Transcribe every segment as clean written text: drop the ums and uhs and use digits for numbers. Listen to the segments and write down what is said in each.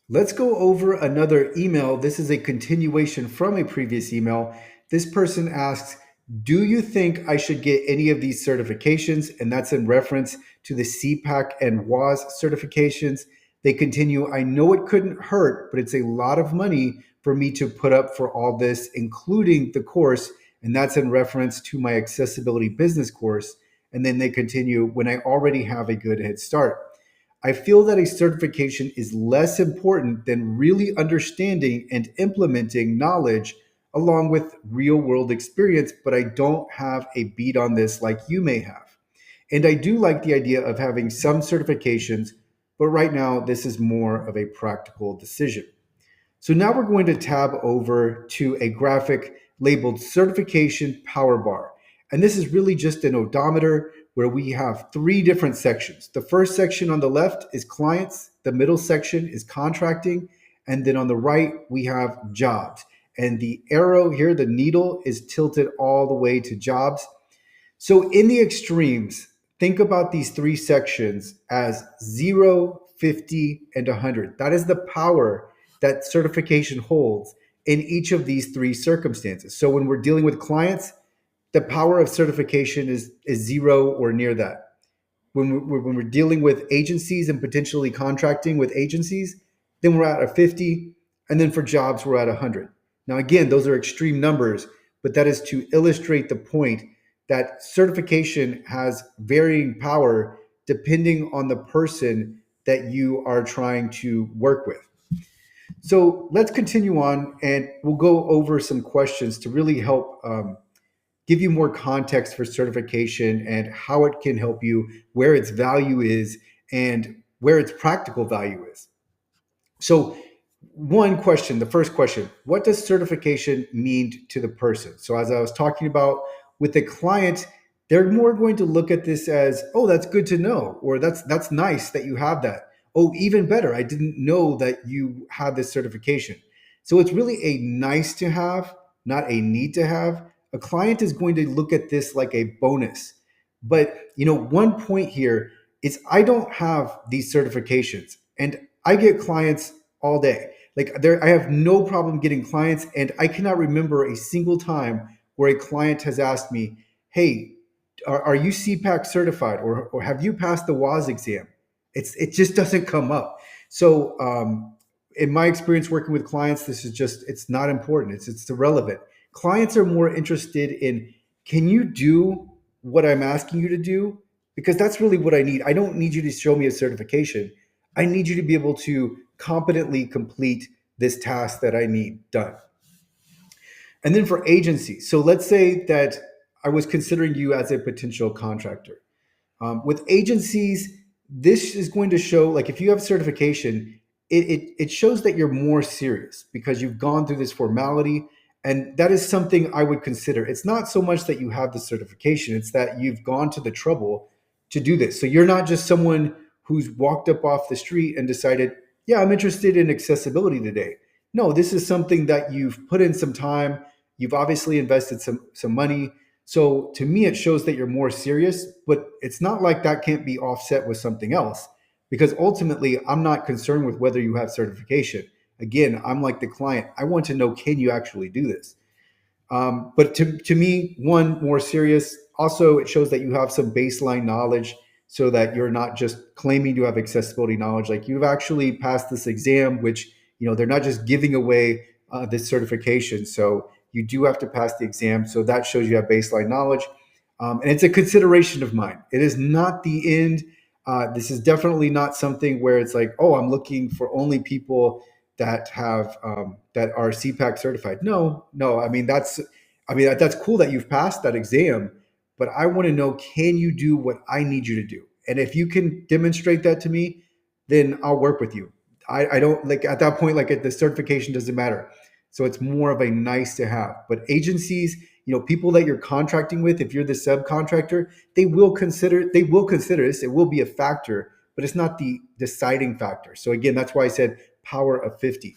Let's go over another email. This is a continuation from a previous email. This person asks, do you think I should get any of these certifications? And that's in reference to the CPAC and WAS certifications. They continue, I know it couldn't hurt, but it's a lot of money for me to put up for all this, including the course. And that's in reference to my accessibility business course. And then they continue, when I already have a good head start. I feel that a certification is less important than really understanding and implementing knowledge along with real world experience, but I don't have a beat on this like you may have. And I do like the idea of having some certifications, but right now this is more of a practical decision. So now we're going to tab over to a graphic labeled Certification Power Bar. And this is really just an odometer where we have three different sections. The first section on the left is clients, the middle section is contracting, and then on the right, we have jobs. And the arrow here, the needle, is tilted all the way to jobs. So in the extremes, think about these three sections as 0, 50, and 100. That is the power that certification holds in each of these three circumstances. So when we're dealing with clients, the power of certification is zero or near that. When we're dealing with agencies and potentially contracting with agencies, then we're at a 50. And then for jobs, we're at 100. Now, again, those are extreme numbers, but that is to illustrate the point that certification has varying power depending on the person that you are trying to work with. So let's continue on and we'll go over some questions to really help give you more context for certification and how it can help you, where its value is, and where its practical value is. So, one question, the first question, what does certification mean to the person? So, as I was talking about with the client, they're more going to look at this as, oh, that's good to know, or that's nice that you have that. Oh, even better, I didn't know that you had this certification. So it's really a nice to have, not a need to have. A client is going to look at this like a bonus. But one point here is I don't have these certifications, and I get clients all day. Like there, I have no problem getting clients, and I cannot remember a single time where a client has asked me, "Hey, are you CPAC certified, or have you passed the WAS exam?" It just doesn't come up. So, in my experience working with clients, this is just it's not important. It's irrelevant. Clients are more interested in, can you do what I'm asking you to do? Because that's really what I need. I don't need you to show me a certification. I need you to be able to competently complete this task that I need done. And then for agencies, so let's say that I was considering you as a potential contractor. With agencies, this is going to show, like if you have certification, it shows that you're more serious because you've gone through this formality. And that is something I would consider. It's not so much that you have the certification, it's that you've gone to the trouble to do this. So you're not just someone who's walked up off the street and decided, yeah, I'm interested in accessibility today. No, this is something that you've put in some time. You've obviously invested some money. So to me, it shows that you're more serious, but it's not like that can't be offset with something else because ultimately I'm not concerned with whether you have certification. Again, I'm like the client. I want to know, can you actually do this? But to me, one, more serious. Also, it shows that you have some baseline knowledge so that you're not just claiming to have accessibility knowledge. Like you've actually passed this exam, which, they're not just giving away this certification. So you do have to pass the exam. So that shows you have baseline knowledge. And it's a consideration of mine. It is not the end. This is definitely not something where it's like, oh, I'm looking for only people that have that are CPAC certified. No, no. That's cool that you've passed that exam, but I want to know, can you do what I need you to do? And if you can demonstrate that to me, then I'll work with you. I don't like at that point, like the certification doesn't matter. So it's more of a nice to have. But agencies, people that you're contracting with, if you're the subcontractor, they will consider this. It will be a factor, but it's not the deciding factor. So again, that's why I said power of 50.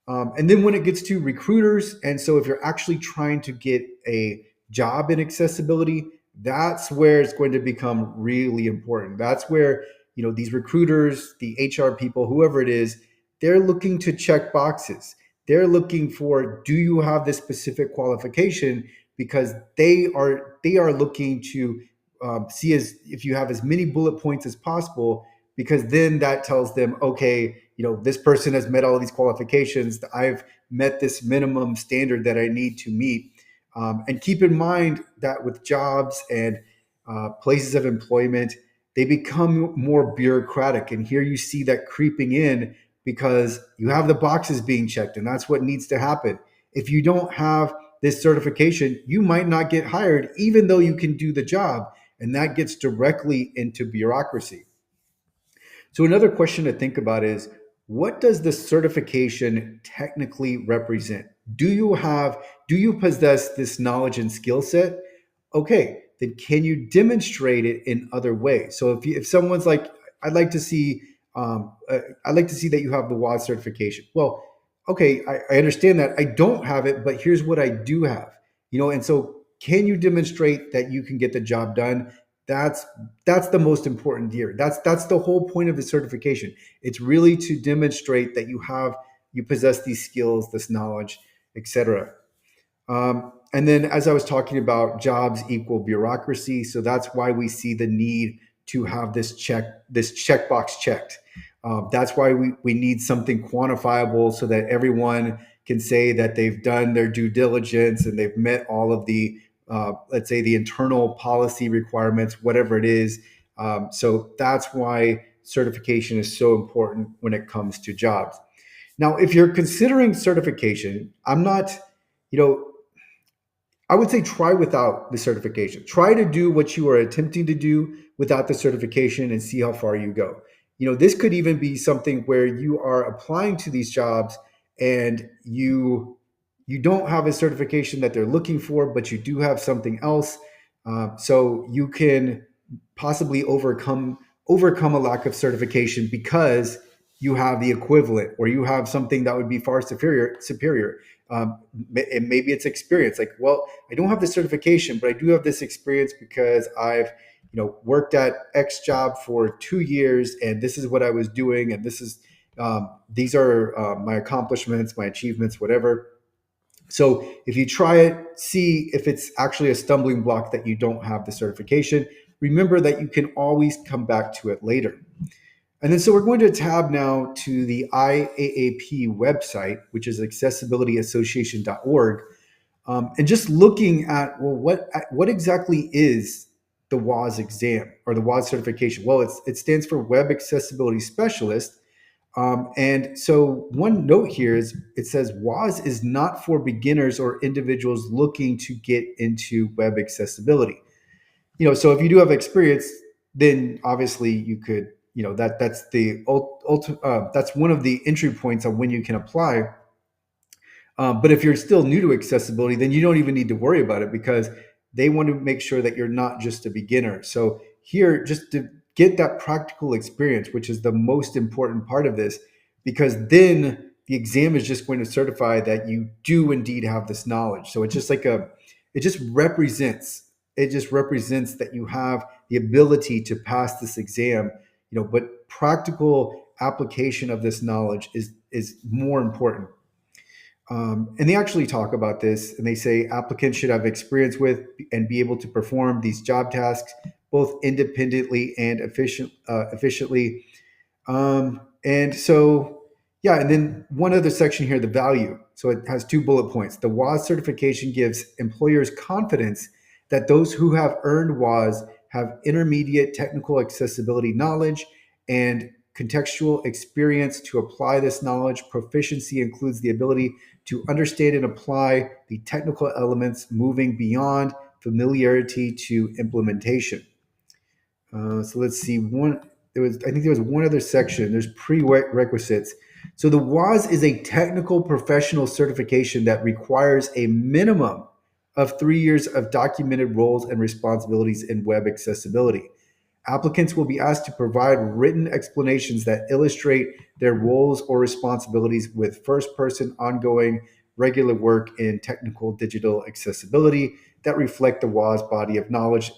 And then when it gets to recruiters, and so if you're actually trying to get a job in accessibility, that's where it's going to become really important. That's where, these recruiters, the HR people, whoever it is, they're looking to check boxes. They're looking for, do you have this specific qualification? Because they are looking to see as if you have as many bullet points as possible, because then that tells them, okay, this person has met all these qualifications. I've met this minimum standard that I need to meet. And keep in mind that with jobs and places of employment, they become more bureaucratic. And here you see that creeping in because you have the boxes being checked, and that's what needs to happen. If you don't have this certification, you might not get hired, even though you can do the job. And that gets directly into bureaucracy. So another question to think about is, what does the certification technically represent? Do you possess this knowledge and skill set? Okay, then can you demonstrate it in other ways? So if someone's like, I'd like to see I'd like to see that you have the WAS certification. Well, okay, I understand that. I don't have it, but here's what I do have. And so can you demonstrate that you can get the job done? That's that's the most important here. That's the whole point of the certification. It's really to demonstrate that you possess these skills, this knowledge, etc. And then, as I was talking about, jobs equal bureaucracy. So that's why we see the need to have this checkbox checked. That's why we need something quantifiable so that everyone can say that they've done their due diligence and they've met all of the, let's say, the internal policy requirements, whatever it is. So that's why certification is so important when it comes to jobs. Now, if you're considering certification, I'm not, you know, I would say try without the certification. Try to do what you are attempting to do without the certification and see how far you go. This could even be something where you are applying to these jobs and you don't have a certification that they're looking for, but you do have something else. So you can possibly overcome a lack of certification because you have the equivalent, or you have something that would be far superior. And maybe it's experience. Like, well, I don't have the certification, but I do have this experience because I've worked at X job for 2 years, and this is what I was doing, and these are my accomplishments, my achievements, whatever. So if you try it, see if it's actually a stumbling block that you don't have the certification. Remember that you can always come back to it later. And then, so we're going to tab now to the IAAP website, which is accessibilityassociation.org, and just looking at, well, what exactly is the WAS exam or the WAS certification? Well, it stands for Web Accessibility Specialist. And so one note here is it says WAS is not for beginners or individuals looking to get into web accessibility. So if you do have experience, then obviously you could, that's one of the entry points on when you can apply. But if you're still new to accessibility, then you don't even need to worry about it, because they want to make sure that you're not just a beginner. So here, just to get that practical experience, which is the most important part of this, because then the exam is just going to certify that you do indeed have this knowledge. So it's just like it just represents that you have the ability to pass this exam, but practical application of this knowledge is more important. And they actually talk about this, and they say applicants should have experience with and be able to perform these job tasks both independently and efficiently. And so, yeah, and then one other section here, the value. So it has 2 bullet points. The WAS certification gives employers confidence that those who have earned WAS have intermediate technical accessibility knowledge and contextual experience to apply this knowledge. Proficiency includes the ability to understand and apply the technical elements, moving beyond familiarity to implementation. So let's see. I think there was one other section. There's prerequisites. So the WAS is a technical professional certification that requires a minimum of 3 years of documented roles and responsibilities in web accessibility. Applicants will be asked to provide written explanations that illustrate their roles or responsibilities with first-person, ongoing, regular work in technical digital accessibility that reflect the WAS body of knowledge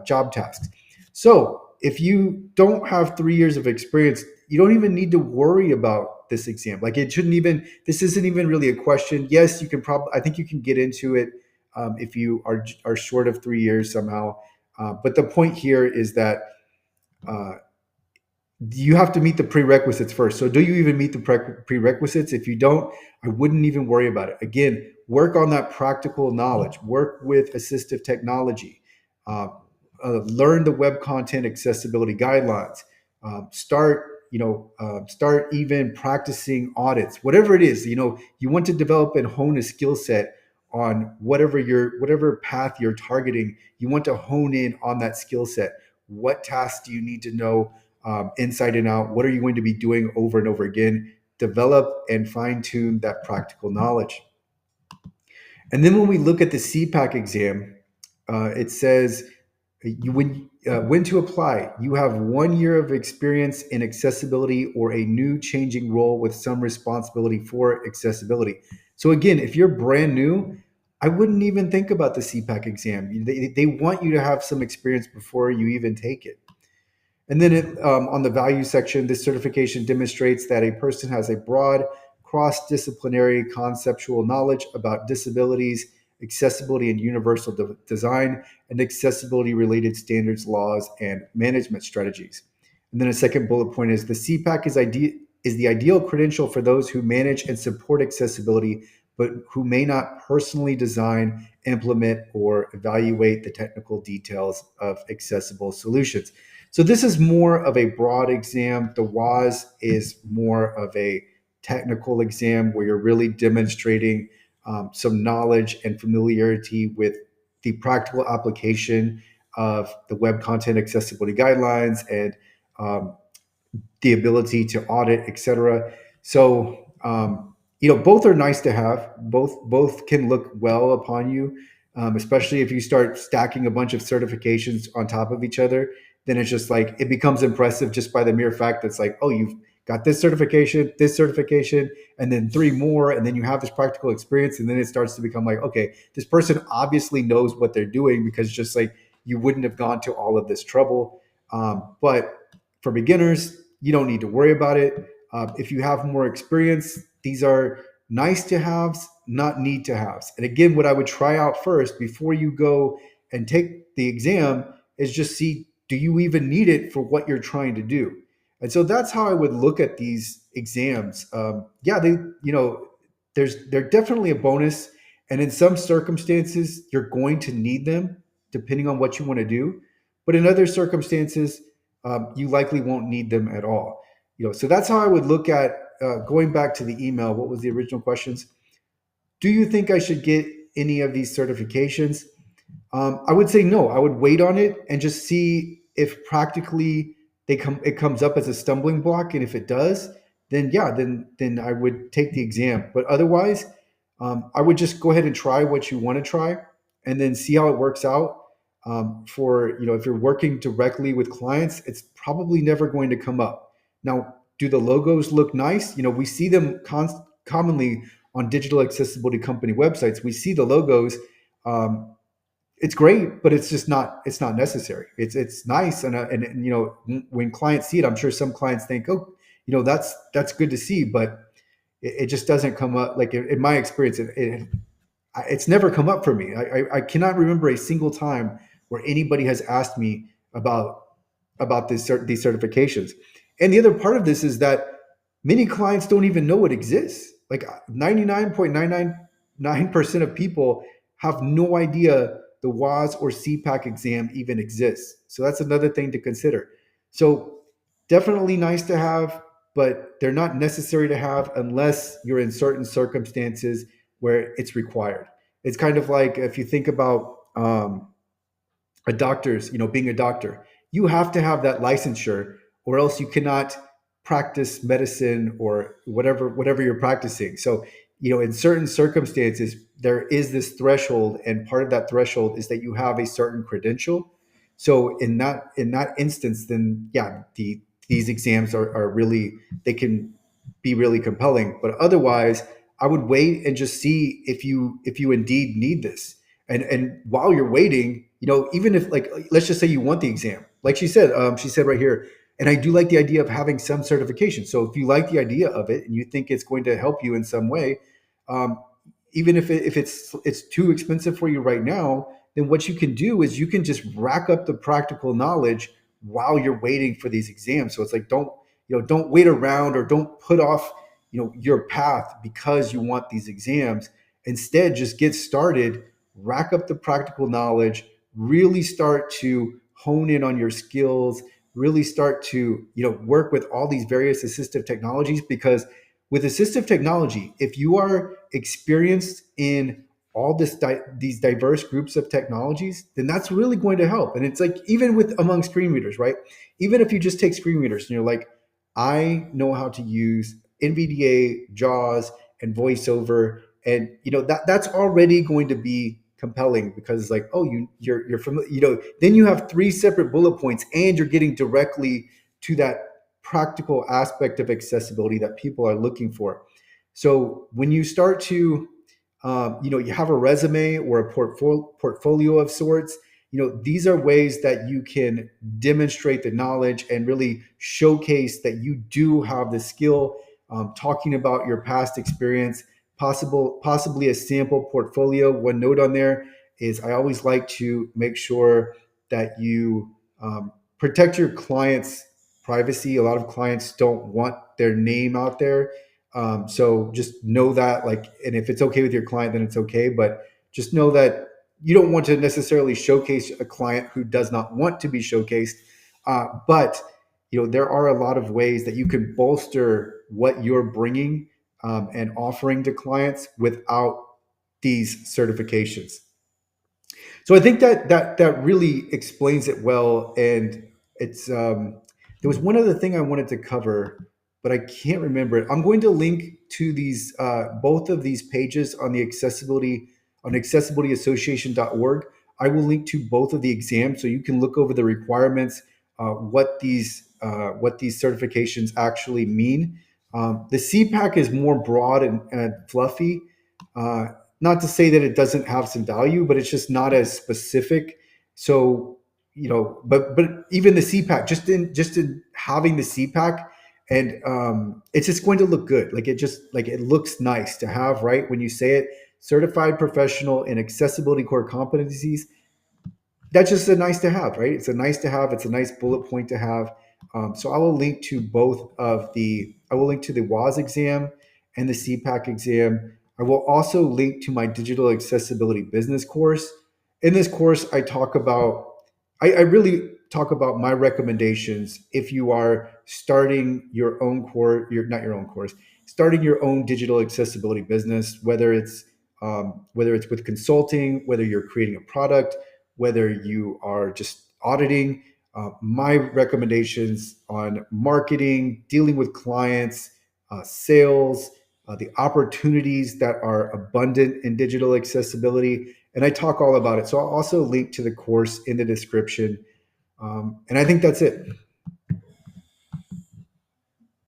job tasks. So if you don't have 3 years of experience, you don't even need to worry about this exam. Like it shouldn't even, this isn't even really a question. Yes, you can probably, I think you can get into it if you are short of 3 years somehow. But the point here is that uh, you have to meet the prerequisites first. So, do you even meet the prerequisites? If you don't, I wouldn't even worry about it. Again, work on that practical knowledge, work with assistive technology, uh, learn the web content accessibility guidelines, start. Start even practicing audits, whatever it is. You want to develop and hone a skill set on whatever path you're targeting. You want to hone in on that skill set. What tasks do you need to know inside and out? What are you going to be doing over and over again? Develop and fine tune that practical knowledge. And then when we look at the CPAC exam, it says when to apply. You have 1 year of experience in accessibility or a new changing role with some responsibility for accessibility. So again, if you're brand new, I wouldn't even think about the CPAC exam. They want you to have some experience before you even take it. And then on the value section, this certification demonstrates that a person has a broad, cross disciplinary conceptual knowledge about disabilities, accessibility and universal design, and accessibility related standards, laws, and management strategies. And then a second bullet point is the CPAC is the ideal credential for those who manage and support accessibility, but who may not personally design, implement, or evaluate the technical details of accessible solutions. So this is more of a broad exam. The WAS is more of a technical exam where you're really demonstrating some knowledge and familiarity with the practical application of the web content accessibility guidelines and um, the ability to audit, etc. So both are nice to have. Both can look well upon you, especially if you start stacking a bunch of certifications on top of each other. Then it's just like it becomes impressive just by the mere fact that it's like, oh, you've got this certification, and then three more, and then you have this practical experience, and then it starts to become like, okay, this person obviously knows what they're doing because just like you wouldn't have gone to all of this trouble. But for beginners, you don't need to worry about it. If you have more experience, these are nice to haves, not need to haves. And again, what I would try out first before you go and take the exam is just see, do you even need it for what you're trying to do? And so that's how I would look at these exams. Yeah, they're definitely a bonus, and in some circumstances, you're going to need them depending on what you want to do. But in other circumstances, you likely won't need them at all. So that's how I would look at going back to the email. What was the original questions? Do you think I should get any of these certifications? I would say no. I would wait on it and just see if practically it comes up as a stumbling block, and if it does, then yeah, then I would take the exam. But otherwise, I would just go ahead and try what you want to try, and then see how it works out. For if you're working directly with clients, it's probably never going to come up. Now, do the logos look nice? We see them commonly on digital accessibility company websites. We see the logos. It's great, but it's not necessary. It's nice, and when clients see it, I'm sure some clients think, oh, that's good to see, but it just doesn't come up. Like in my experience, it's never come up for me. I cannot remember a single time where anybody has asked me about these certifications. And the other part of this is that many clients don't even know it exists. Like 99.999% of people have no idea the WAS or CPAC exam even exists. So that's another thing to consider. So definitely nice to have, but they're not necessary to have unless you're in certain circumstances where it's required. It's kind of like if you think about a doctor's, being a doctor, you have to have that licensure, or else you cannot practice medicine or whatever you're practicing. So, in certain circumstances, there is this threshold, and part of that threshold is that you have a certain credential. So in that instance, then yeah, these exams are really, they can be really compelling. But otherwise, I would wait and just see if you indeed need this. And while you're waiting, even if, like, let's just say you want the exam, like she said right here, And I do like the idea of having some certification. So if you like the idea of it and you think it's going to help you in some way, um, even if it's too expensive for you right now, then what you can do is you can just rack up the practical knowledge while you're waiting for these exams. So it's like, don't wait around, or don't put off your path because you want these exams. Instead, just get started, rack up the practical knowledge, really start to hone in on your skills, really start to work with all these various assistive technologies. Because with assistive technology, if you are experienced in all these diverse groups of technologies, then that's really going to help. And it's like, even with among screen readers, right? Even if you just take screen readers and you're like, I know how to use NVDA, JAWS, and VoiceOver, and that's already going to be compelling, because it's like, oh, you're familiar. Then you have three separate bullet points, and you're getting directly to that practical aspect of accessibility that people are looking for. So when you start to you have a resume or a portfolio of sorts, these are ways that you can demonstrate the knowledge and really showcase that you do have the skill. Talking about your past experience, possibly a sample portfolio. One note on there is, I always like to make sure that you protect your clients' privacy. A lot of clients don't want their name out there. So just know that, like, and if it's okay with your client, then it's okay. But just know that you don't want to necessarily showcase a client who does not want to be showcased. But there are a lot of ways that you can bolster what you're bringing and offering to clients without these certifications. So I think that really explains it well. And it's there was one other thing I wanted to cover, but I can't remember it. I'm going to link to these both of these pages on the accessibility on accessibilityassociation.org. I will link to both of the exams so you can look over the requirements, what these certifications actually mean. The CPAC is more broad and fluffy. Uh, Not to say that it doesn't have some value, but it's just not as specific. So but even the CPAC, just in having the CPAC, and it's just going to look good. Like it looks nice to have, right? When you say it, certified professional in accessibility core competencies, that's just a nice to have, right? It's a nice to have. It's a nice bullet point to have. So I will link to I will link to the WAS exam and the CPAC exam. I will also link to my digital accessibility business course. In this course, I really talk about my recommendations if you are starting your own course, not your own course, starting your own digital accessibility business, whether it's with consulting, whether you're creating a product, whether you are just auditing. My recommendations on marketing, dealing with clients, sales, the opportunities that are abundant in digital accessibility. And I talk all about it. So I'll also link to the course in the description. And I think that's it.